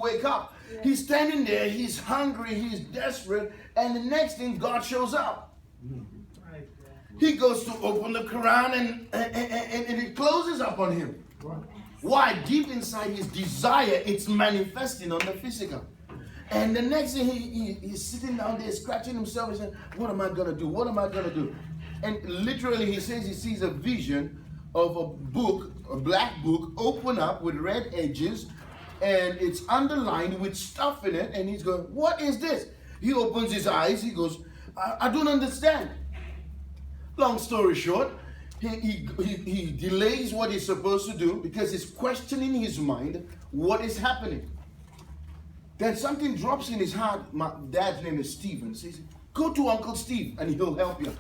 wake up. He's standing there, he's hungry, he's desperate, and the next thing, God shows up. He goes to open the Quran and it closes up on him. Why? Deep inside his desire, it's manifesting on the physical. And the next thing, he's sitting down there scratching himself and saying, what am I going to do? What am I going to do? And literally he says he sees a vision of a book, a black book, open up with red edges, and it's underlined with stuff in it, and he's going, what is this? He opens his eyes, he goes, I don't understand. Long story short, he delays what he's supposed to do because he's questioning his mind what is happening. Then something drops in his heart. My dad's name is Stephen. He says, go to Uncle Steve and he'll help you.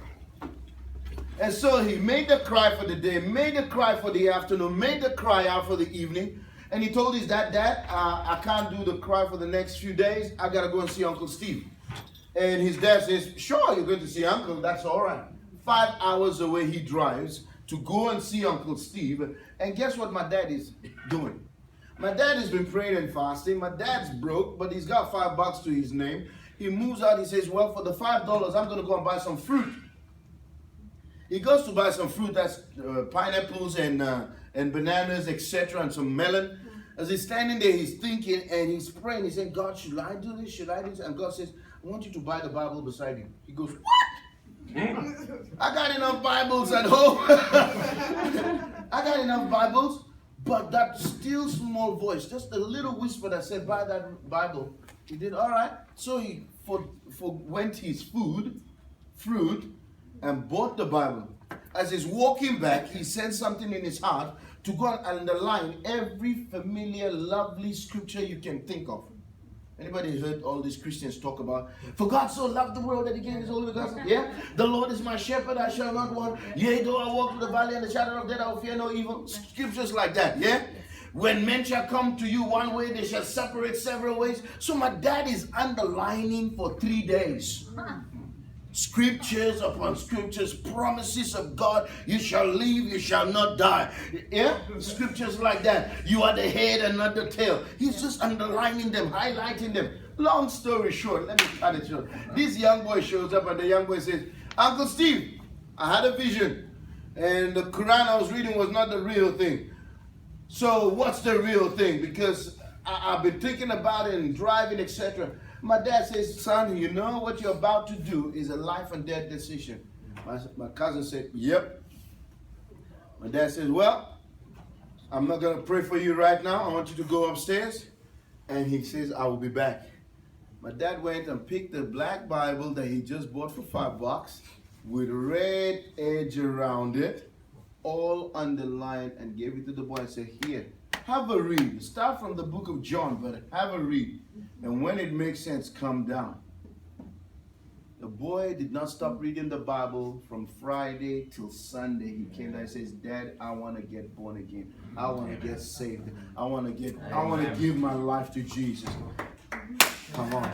And so he made the cry for the day, made the cry for the afternoon, made the cry out for the evening. And he told his dad, I can't do the cry for the next few days. I got to go and see Uncle Steve. And his dad says, sure, you're going to see Uncle. That's all right. 5 hours away he drives to go and see Uncle Steve. And guess what my dad is doing? My dad has been praying and fasting. My dad's broke, but he's got $5 to his name. He moves out. He says, well, for the $5, I'm going to go and buy some fruit. He goes to buy some fruit. That's pineapples and bananas, etc., and some melon. As he's standing there, he's thinking and he's praying. He's saying, God, should I do this? Should I do this? And God says, I want you to buy the Bible beside you. He goes, what? I got enough Bibles at home. I got enough Bibles. But that still small voice, just a little whisper that said, buy that Bible. He did, all right. So he went his fruit, and bought the Bible. As he's walking back, he sensed something in his heart to go and underline every familiar, lovely scripture you can think of. Anybody heard all these Christians talk about, for God so loved the world that he gave his only begotten? Yeah? The Lord is my shepherd, I shall not want. Yea, though I walk through the valley and the shadow of death, I will fear no evil. Scriptures like that, yeah? When men shall come to you one way, they shall separate several ways. So my dad is underlining for 3 days. Scriptures upon scriptures, promises of God. You shall live, you shall not die. Yeah? Scriptures like that. You are the head and not the tail. He's just underlining them, highlighting them. Long story short, let me cut it short. This young boy shows up and the young boy says, Uncle Steve, I had a vision. And the Quran I was reading was not the real thing. So what's the real thing? Because I've been thinking about it and driving, etc. My dad says, son, you know what you're about to do is a life and death decision. My cousin said, yep. My dad says, well, I'm not going to pray for you right now. I want you to go upstairs. And he says, I will be back. My dad went and picked the black Bible that he just bought for $5 with red edge around it, all underlined, and gave it to the boy and said, here, have a read. Start from the book of John, but have a read. And when it makes sense, come down. The boy did not stop reading the Bible from Friday till Sunday. He came down and says, Dad, I want to get born again. I want to get saved. I want to give my life to Jesus. Come on.